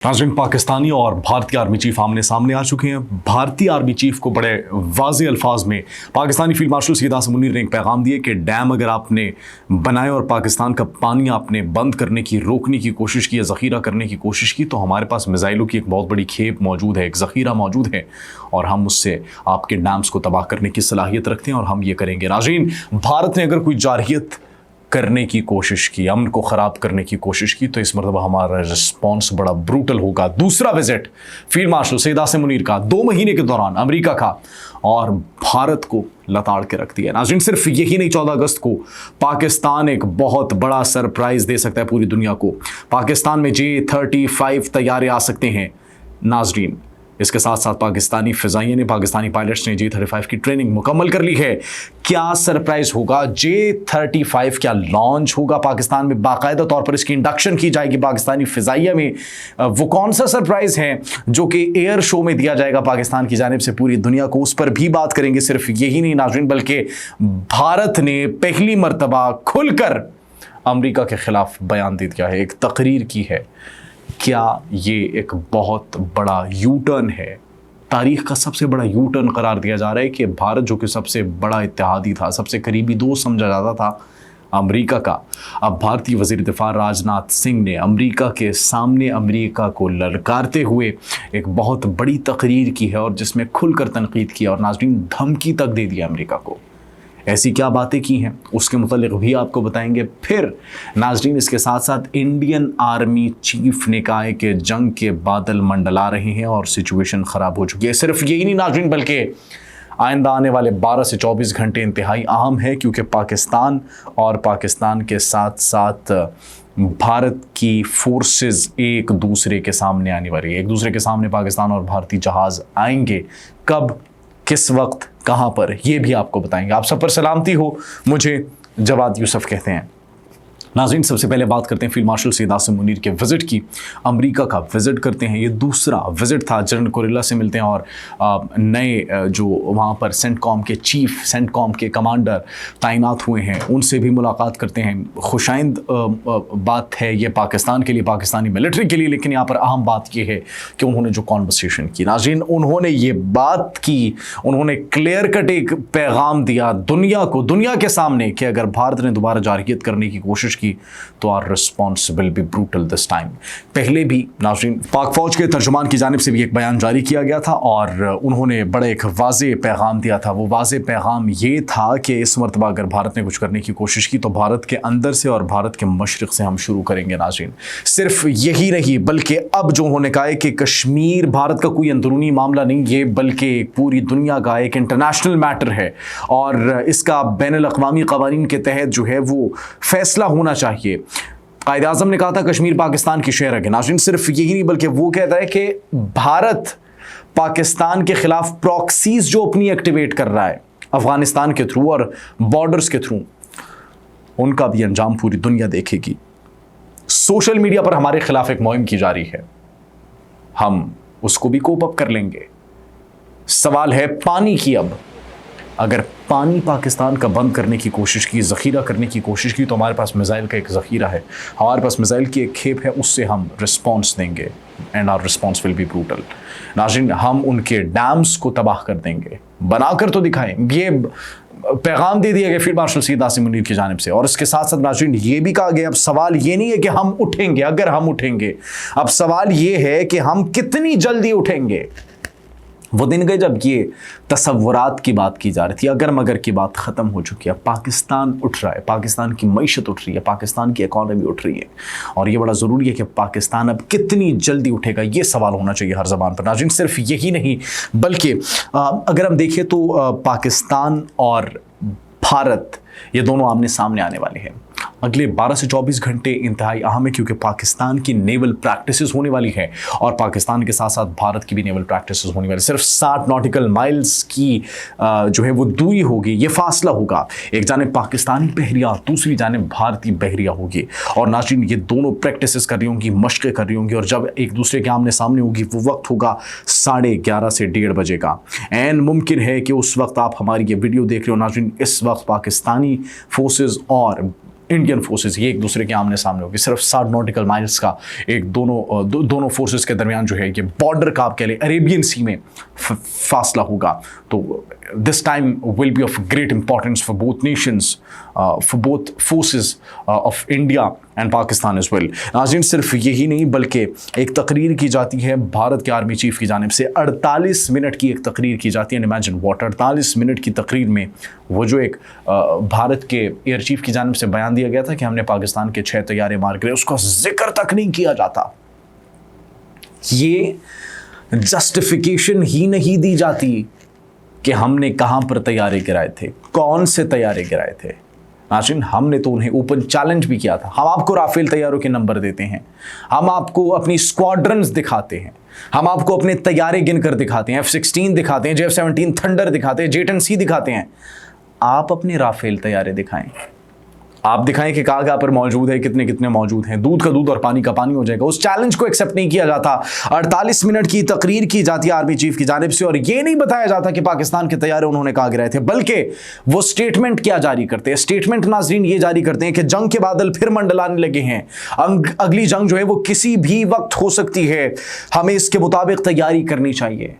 नाज़रीन, पाकिस्तानी और भारतीय आर्मी चीफ आमने सामने आ चुके हैं। भारतीय आर्मी चीफ को बड़े वाज़े अल्फाज में पाकिस्तानी फील्ड मार्शल सैयद आसिम मुनीर ने एक पैगाम दिए कि डैम अगर आपने बनाए और पाकिस्तान का पानी आपने बंद करने की, रोकने की कोशिश की या ज़ख़ीरा करने की कोशिश की, तो हमारे पास मिज़ाइलों की एक बहुत बड़ी खेप मौजूद है, एक ज़ख़ीरा मौजूद है और हम उससे आपके डैम्स को तबाह करने की सलाहियत रखते हैं और हम ये करेंगे। नाज़रीन, भारत ने अगर कोई जारहियत करने की कोशिश की, अमन को ख़राब करने की कोशिश की, तो इस मरतबा हमारा रिस्पॉन्स बड़ा ब्रूटल होगा। दूसरा visit field marshal Syed Asim Munir का 2 महीने के दौरान अमेरिका का, और भारत को लताड़ के रख दिया। नाज़रीन, सिर्फ यही नहीं, 14 अगस्त को पाकिस्तान एक बहुत बड़ा सरप्राइज़ दे सकता है पूरी दुनिया को। पाकिस्तान में J-35 तैयारे आ सकते हैं। नाज़रीन, इसके साथ साथ पाकिस्तानी फ़िज़ाइये ने, पाकिस्तानी पायलट्स ने J-35 की ट्रेनिंग मुकम्मल कर ली है। क्या सरप्राइज़ होगा? J-35 क्या लॉन्च होगा पाकिस्तान में? बाकायदा तौर पर इसकी इंडक्शन की जाएगी पाकिस्तानी फ़िज़ाइया में। वो कौन सा सरप्राइज़ है जो कि एयर शो में दिया जाएगा पाकिस्तान की जानिब से पूरी दुनिया को? उस पर भी बात करेंगे। सिर्फ यही नहीं नाज़रीन, बल्कि भारत ने पहली मरतबा खुलकर अमेरिका के ख़िलाफ़ बयान दे दिया है, एक तकरीर की है। क्या ये एक बहुत बड़ा यू टर्न है? तारीख़ का सबसे बड़ा यू टर्न करार दिया जा रहा है कि भारत, जो कि सबसे बड़ा इत्तेहादी था, सबसे करीबी दोस्त समझा जाता था अमेरिका का, अब भारतीय वज़ीर दिफ़ा राजनाथ सिंह ने अमेरिका के सामने अमेरिका को ललकारते हुए एक बहुत बड़ी तकरीर की है और जिसमें खुलकर तनकीद किया और नाज़रीन धमकी तक दे दिया अमेरिका को। ऐसी क्या बातें की हैं उसके मुतालिक भी आपको बताएंगे। फिर नाज़रीन, इसके साथ साथ इंडियन आर्मी चीफ ने कहा है कि जंग के बादल मंडला रहे हैं और सिचुएशन ख़राब हो चुकी है। सिर्फ यही नहीं नाज़रीन, बल्कि आइंदा आने वाले 12 से 24 घंटे इंतहाई अहम है, क्योंकि पाकिस्तान और पाकिस्तान के साथ साथ भारत की फोर्सेस एक दूसरे के सामने आने वाली है। एक दूसरे के सामने पाकिस्तान और भारतीय जहाज़ आएंगे। कब, किस वक्त, कहाँ पर, ये भी आपको बताएंगे। आप सब पर सलामती हो। मुझे जवाद यूसुफ कहते हैं। नाज़रीन, सबसे पहले बात करते हैं फील्ड मार्शल सैयद आसिम मुनीर के विज़िट की। अमेरिका का विज़िट करते हैं। ये दूसरा विज़िट था। जनरल कुरेला से मिलते हैं और नए जो वहाँ पर सेंटकॉम के चीफ, सेंटकॉम के कमांडर तैनात हुए हैं, उनसे भी मुलाकात करते हैं। खुशाइंद बात है ये पाकिस्तान के लिए, पाकिस्तानी मिलिट्री के लिए, लेकिन यहाँ पर अहम बात ये है कि उन्होंने जो कॉन्वर्सेशन की, नाज़रीन, उन्होंने ये बात की, उन्होंने क्लियर कट एक पैगाम दिया दुनिया को, दुनिया के सामने, कि अगर भारत ने दोबारा जारहियत करने की कोशिश की तो our response will be brutal this time. पहले भी नाज़रीन पाक फौज के तर्जुमान की जानिब से भी एक बयान जारी किया गया था और उन्होंने बड़ा एक वाज़े पैगाम दिया था। वो वाज़े पैगाम ये था कि इस मरतबा अगर भारत ने कुछ करने की कोशिश की तो भारत के अंदर से और भारत के मशरिक़ से हम शुरू करेंगे। नाज़रीन, सिर्फ यही नहीं, बल्कि अब जो उन्होंने कहा है कि कश्मीर भारत का कोई अंदरूनी मामला नहीं, ये बल्कि पूरी दुनिया का एक इंटरनेशनल मैटर है और इसका बैनुल-अक़वामी क़वानीन के तहत जो है वो फैसला होना चाहिए। कायद आज़म ने कहा था कश्मीर पाकिस्तान की शहर है। नाज़रीन, सिर्फ यही नहीं, बल्कि वो कहता है कि भारत पाकिस्तान के खिलाफ प्रॉक्सीज जो अपनी एक्टिवेट कर रहा है अफगानिस्तान के थ्रू और बॉर्डर्स के थ्रू, उनका भी अंजाम पूरी दुनिया देखेगी। सोशल मीडिया पर हमारे खिलाफ एक मुहिम की जा रही है, हम उसको भी कोप अप कर लेंगे। सवाल है पानी की। अब अगर पानी पाकिस्तान का बंद करने की कोशिश की, ज़ख़ीरा करने की कोशिश की, तो हमारे पास मिज़ाइल का एक ज़ख़ीरा है, हमारे पास मिज़ाइल की एक खेप है, उससे हम रिस्पॉन्स देंगे and our response will be brutal. नाज़रीन, हम उनके डैम्स को तबाह कर देंगे, बनाकर तो दिखाएं। ये पैगाम दे दिया गया फील्ड मार्शल सैयद आसिम मुनीर की जानिब से। और इसके साथ साथ नाज़रीन ये भी कहा गया, अब सवाल ये नहीं है कि हम उठेंगे, अगर हम उठेंगे, अब सवाल ये है कि हम कितनी जल्दी उठेंगे। वो दिन गए जब ये तसव्वुरात की बात की जा रही थी, अगर मगर की बात ख़त्म हो चुकी है। पाकिस्तान उठ रहा है, पाकिस्तान की मईशत उठ रही है, पाकिस्तान की इकॉनमी उठ रही है और ये बड़ा ज़रूरी है कि पाकिस्तान अब कितनी जल्दी उठेगा, ये सवाल होना चाहिए हर ज़बान पर। नाज़रीन, सिर्फ यही नहीं, बल्कि अगर हम देखें तो पाकिस्तान और भारत ये दोनों आमने सामने आने वाले हैं। अगले 12 से 24 घंटे इंतहाई अहम है, क्योंकि पाकिस्तान की नेवल प्रैक्टिसेस होने वाली है और पाकिस्तान के साथ साथ भारत की भी नेवल प्रैक्टिसेस होने वाली। सिर्फ 60 नॉटिकल माइल्स की जो है वो दूरी होगी, ये फासला होगा। एक जानिब पाकिस्तानी बहरिया, दूसरी जानिब भारतीय बहरिया होगी और नाज़रीन ये दोनों प्रैक्टिसेस कर रही होंगी, मशक़ें कर रही होंगी और जब एक दूसरे के आमने सामने होगी वो वक्त होगा 11:30 से 1:30 बजे का। एन मुमकिन है कि उस वक्त आप हमारी ये वीडियो देख रहे हो नाज़रीन, इस वक्त पाकिस्तानी फोर्सेस और इंडियन फोर्सेस, ये एक दूसरे के आमने सामने होगी, सिर्फ 60 नॉटिकल माइल्स का एक दोनों फोर्सेस के दरमियान जो है ये बॉर्डर का आप कह लें अरेबियन सी में फासला होगा। तो this time will be of great importance for both nations, for both forces of India and Pakistan as well. नाज़रीन, सिर्फ यही नहीं बल्कि एक तकरीर की जाती है भारत के आर्मी चीफ की जानिब से, 48 मिनट की एक तकरीर की जाती है। इमेजिन व्हाट, 48 मिनट की तकरीर में वो जो एक भारत के एयर चीफ की जानिब से बयान दिया गया था कि हमने पाकिस्तान के 6 तैयारे मार गिराए, उसका जिक्र तक नहीं किया जाता। ये जस्टिफिकेशन ही नहीं दी जाती कि हमने कहाँ पर तैयारे गिराए थे, कौन से तैयारे गिराए थे। नाज़रीन, हमने तो उन्हें ओपन चैलेंज भी किया था। हम आपको राफेल तैयारों के नंबर देते हैं, हम आपको अपनी स्क्वाड्रन्स दिखाते हैं, हम आपको अपने तैयारे गिनकर दिखाते हैं, F-16 दिखाते हैं, JF-17 थंडर दिखाते हैं, J-10C दिखाते हैं। आप अपने राफेल तैयारे दिखाएं, आप दिखाएं कि कहाँ पर मौजूद है, कितने कितने मौजूद हैं। दूध का दूध और पानी का पानी हो जाएगा। उस चैलेंज को एक्सेप्ट नहीं किया जाता। 48 मिनट की तकरीर की जाती है आर्मी चीफ की जानिब से और ये नहीं बताया जाता कि पाकिस्तान के तैयारे उन्होंने कहाँ गिराए थे, बल्कि वो स्टेटमेंट क्या जारी करते हैं। स्टेटमेंट नाज़रीन ये जारी करते हैं कि जंग के बादल फिर मंडलाने लगे हैं, अगली जंग जो है वो किसी भी वक्त हो सकती है, हमें इसके मुताबिक तैयारी करनी चाहिए।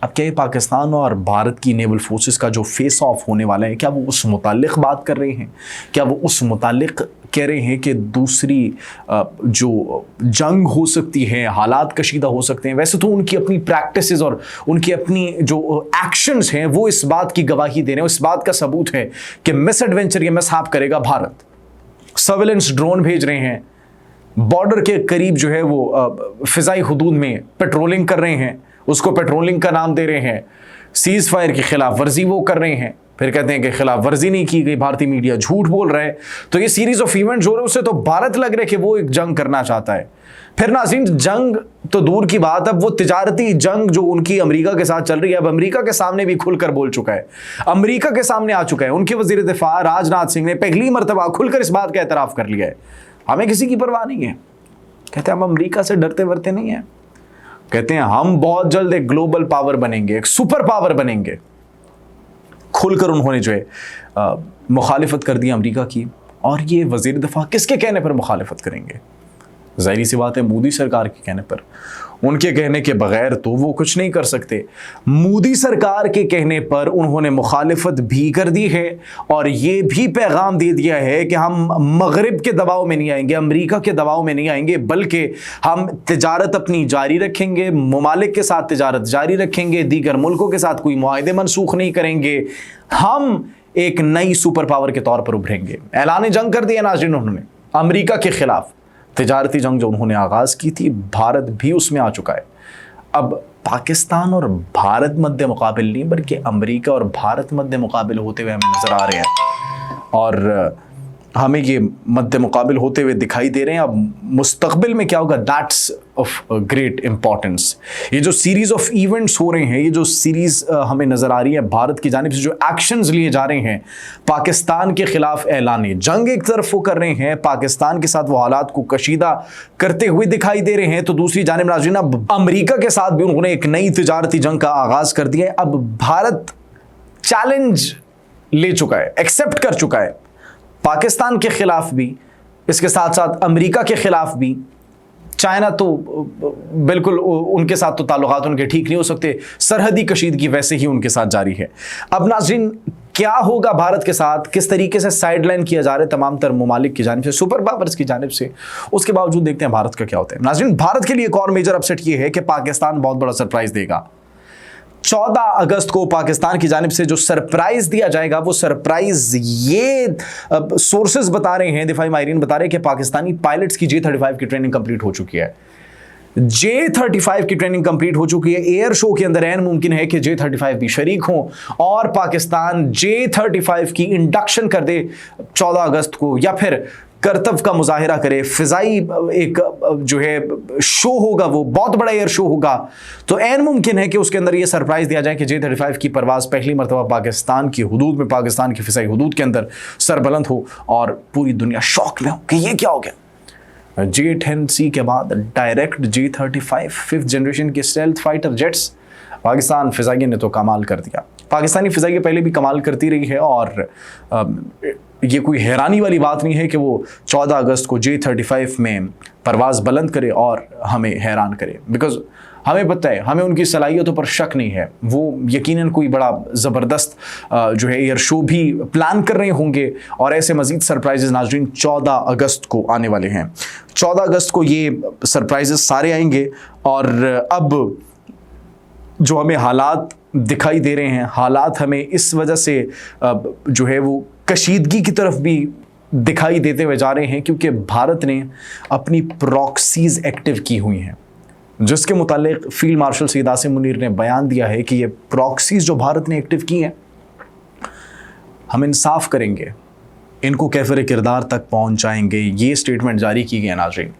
अब क्या ये पाकिस्तान और भारत की नेवल फोर्सेस का जो फेस ऑफ होने वाला है, क्या वो उस मुतालिक बात कर रहे हैं? क्या वो उस मुतालिक कह रहे हैं कि दूसरी जो जंग हो सकती है, हालात कशीदा हो सकते हैं? वैसे तो उनकी अपनी प्रैक्टिसेस और उनकी अपनी जो एक्शंस हैं वो इस बात की गवाही दे रहे हैं, इस बात का सबूत है कि मिस एडवेंचर या मिसहैप करेगा भारत। सर्विलेंस ड्रोन भेज रहे हैं, बॉर्डर के करीब जो है वो फिजाई हुदूद में पेट्रोलिंग कर रहे हैं, उसको पेट्रोलिंग का नाम दे रहे हैं। सीज फायर की खिलाफ वर्जी वो कर रहे हैं, फिर कहते हैं कि खिलाफ वर्जी नहीं की गई, भारतीय मीडिया झूठ बोल रहा है। तो ये सीरीज ऑफ इवेंट जो रहे उससे तो भारत लग रहा है कि वो एक जंग करना चाहता है। फिर नाज़रीन, जंग तो दूर की बात, अब वो तिजारती जंग जो उनकी अमेरिका के साथ चल रही है, अब अमेरिका के सामने भी खुलकर बोल चुका है, अमेरिका के सामने आ चुका है। उनके वजीर दिफा राजनाथ सिंह ने पहली मरतबा खुलकर इस बात का एतराफ़ कर लिया है, हमें किसी की परवाह नहीं है। कहते हैं हम अमेरिका से डरते वरते नहीं हैं, कहते हैं हम बहुत जल्द एक ग्लोबल पावर बनेंगे, एक सुपर पावर बनेंगे। खुलकर उन्होंने जो है मुखालिफत कर दी अमेरिका की। और ये वजीर दफा किसके कहने पर मुखालिफत करेंगे? ज़ाहिर सी बात है मोदी सरकार के कहने पर। उनके कहने के बगैर तो वो कुछ नहीं कर सकते। मोदी सरकार के कहने पर उन्होंने मुखालिफत भी कर दी है और ये भी पैगाम दे दिया है कि हम मगरिब के दबाव में नहीं आएंगे, अमेरिका के दबाव में नहीं आएंगे, बल्कि हम तिजारत अपनी जारी रखेंगे, ममालिक के साथ तिजारत जारी रखेंगे, दीगर मुल्कों के साथ कोई मुआहदे मनसूख नहीं करेंगे, हम एक नई सुपर पावर के तौर पर उभरेंगे। ऐलान जंग कर दिया नाज़रीन उन्होंने अमेरिका के खिलाफ। तिजारती जंग जो उन्होंने आगाज़ की थी, भारत भी उसमें आ चुका है। अब पाकिस्तान और भारत मद्दे मुकाबिल नहीं बल्कि अमेरिका और भारत मद्दे मुकाबिल होते हुए हमें नज़र आ रहे हैं और हमें ये मद्दे मुकाबिल होते हुए दिखाई दे रहे हैं। अब मुस्तकबिल में क्या होगा, दैट्स ऑफ ग्रेट इंपॉर्टेंस। ये जो सीरीज़ ऑफ इवेंट्स हो रहे हैं, ये जो सीरीज़ हमें नज़र आ रही है भारत की जानिब से, जो एक्शंस लिए जा रहे हैं पाकिस्तान के खिलाफ, ऐलान जंग एक तरफ वो कर रहे हैं, पाकिस्तान के साथ वो हालात को कशीदा करते हुए दिखाई दे रहे हैं, तो दूसरी जानिब नाज़रीन अब अमेरिका के साथ भी उन्होंने एक नई तिजारती जंग का आगाज़ कर दिया है। अब भारत चैलेंज ले चुका है, एक्सेप्ट कर चुका है पाकिस्तान के खिलाफ भी, इसके साथ साथ अमेरिका के खिलाफ भी। चाइना तो बिल्कुल उनके साथ तो ताल्लुकात उनके ठीक नहीं हो सकते, सरहदी कशीदगी वैसे ही उनके साथ जारी है। अब नाज़रीन क्या होगा भारत के साथ, किस तरीके से साइडलाइन किया जा रहा है तमाम तर ममालिक की जानिब से, सुपर पावर्स की जानिब से, उसके बावजूद देखते हैं भारत का क्या होता है। नाज़रीन, भारत के लिए एक और मेजर अपसेट ये है कि पाकिस्तान बहुत बड़ा सरप्राइज देगा। 14 अगस्त को पाकिस्तान की जानिब से जो सरप्राइज दिया जाएगा, वो सरप्राइज ये सोर्सेज बता रहे हैं, दिफाई माहिरीन बता रहे हैं कि पाकिस्तानी पायलट्स की J-35 की ट्रेनिंग कंप्लीट हो चुकी है। J-35 की ट्रेनिंग कंप्लीट हो चुकी है। एयर शो के अंदर ऐन मुमकिन है कि J-35 भी शरीक हों और पाकिस्तान J-35 की इंडक्शन कर दे 14 अगस्त को, या फिर करतब का मुजाहिरा करे, फिजाई एक जो है शो होगा, वो बहुत बड़ा एयर शो होगा। तो ऐन मुमकिन है कि उसके अंदर ये सरप्राइज दिया जाए कि J-35 की परवाज़ पहली मरतबा पाकिस्तान की हुदूद में, पाकिस्तान की फिजाई हुदूद के अंदर सरबलंद हो और पूरी दुनिया शौक में हो कि ये क्या हो गया। J-10C के बाद डायरेक्ट J-35 5th जनरेशन के स्टेल्थ फाइटर जेट्स। पाकिस्तान फ़िज़ाइया ने तो कमाल कर दिया। पाकिस्तानी फ़िज़ाइया पहले भी कमाल करती रही है और ये कोई हैरानी वाली बात नहीं है कि वो 14 अगस्त को J-35 में परवाज़ बुलंद करे और हमें हैरान करे, बिकॉज़ हमें पता है, हमें उनकी सलाहियतों पर शक नहीं है। वो यकीनन कोई बड़ा ज़बरदस्त जो है एयर शो भी प्लान कर रहे होंगे और ऐसे मज़ीद सरप्राइजेज़ नाज़रीन 14 अगस्त को आने वाले हैं। 14 अगस्त को ये सरप्राइजेज़ सारे आएंगे और अब जो हमें हालात दिखाई दे रहे हैं, हालात हमें इस वजह से जो है वो कशीदगी की तरफ भी दिखाई देते हुए जा रहे हैं क्योंकि भारत ने अपनी प्रॉक्सीज़ एक्टिव की हुई हैं, जिसके मुतालिक फील्ड मार्शल सैयद आसिम मुनीर ने बयान दिया है कि ये प्रॉक्सीज़ जो भारत ने एक्टिव की हैं, हम इंसाफ करेंगे, इनको कैफ़िर किरदार तक पहुंचाएंगे। ये स्टेटमेंट जारी की गई है नाज़रीन।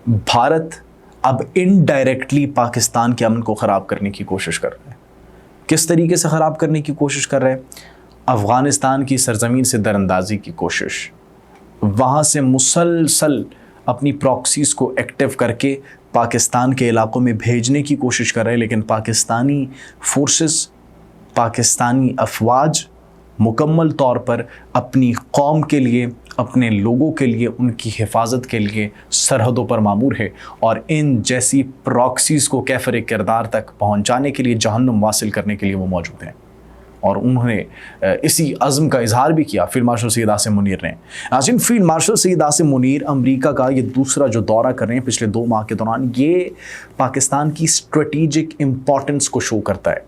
भारत अब इनडायरेक्टली पाकिस्तान के अमन को ख़राब करने की कोशिश कर रहा है। किस तरीके से ख़राब करने की कोशिश कर रहे हैं? अफ़गानिस्तान की सरज़मीन से दरअंदाजी की कोशिश, वहाँ से मुसलसल अपनी प्रॉक्सीज़ को एक्टिव करके पाकिस्तान के इलाकों में भेजने की कोशिश कर रहे हैं, लेकिन पाकिस्तानी फोर्सेस, पाकिस्तानी अफवाज मुकम्मल तौर पर अपनी कौम के लिए, अपने लोगों के लिए, उनकी हिफाजत के लिए सरहदों पर मामूर है और इन जैसी प्रॉक्सीज़ को कैफ़िर किरदार तक पहुंचाने के लिए, जहन्नुम वासिल करने के लिए वो मौजूद हैं। और उन्होंने इसी अज़्म का इजहार भी किया फील्ड मार्शल सैयद आसिम मुनीर ने। नाज़रीन, field marshal Syed Asim Munir America का ये दूसरा जो दौरा कर रहे हैं पिछले 2 माह के दौरान, ये पाकिस्तान की स्ट्रेटेजिक इम्पोर्टेंस को शो करता है।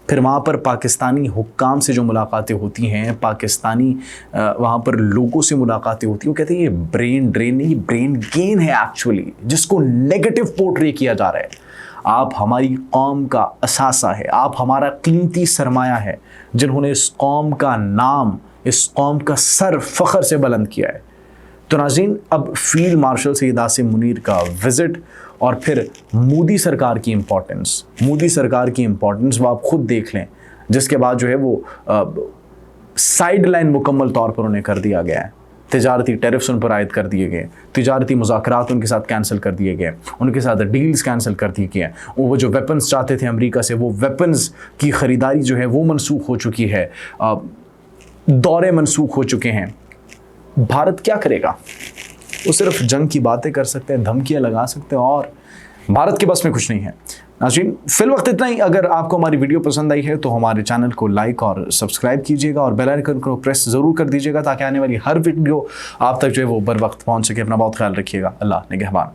फिर वहाँ पर पाकिस्तानी हुक्काम से जो मुलाकातें होती हैं, पाकिस्तानी वहाँ पर लोगों से मुलाकातें होती हैं, वो कहते हैं ये ब्रेन ड्रेन नहीं, ब्रेन गेन है एक्चुअली, जिसको नेगेटिव पोर्ट्रे किया जा रहा है। आप हमारी कौम का असासा है, आप हमारा कीमती सरमाया है, जिन्होंने इस कौम का नाम, इस कौम का सर फ़ख्र से बुलंद किया है। तो नाज़रीन, अब फील्ड मार्शल सैयद आसिम मुनीर का विज़िट और फिर मोदी सरकार की इम्पोर्टेंस वो आप ख़ुद देख लें, जिसके बाद जो है वो साइड लाइन मुकम्मल तौर पर उन्हें कर दिया गया है। तिजारती टैरिफ्स उन पर आयद कर दिए गए, तिजारती मुज़ाकरात उनके साथ कैंसिल कर दिए गए, उनके साथ डील्स कैंसिल कर दिए गए। वो जो वेपन्स चाहते थे अमेरिका से, वो वेपन्स की ख़रीदारी जो है वो मनसूख हो चुकी है, दौरे मनसूख हो चुके हैं। भारत क्या करेगा? वो सिर्फ जंग की बातें कर सकते हैं, धमकियाँ लगा सकते हैं और भारत के बस में कुछ नहीं है। नाज़रीन, फिल वक्त इतना ही। अगर आपको हमारी वीडियो पसंद आई है तो हमारे चैनल को लाइक और सब्सक्राइब कीजिएगा और बेल आइकन को प्रेस ज़रूर कर दीजिएगा ताकि आने वाली हर वीडियो आप तक जो है वो बर वक्त पहुँच सके। अपना बहुत ख्याल रखिएगा। अल्लाह निगहबान।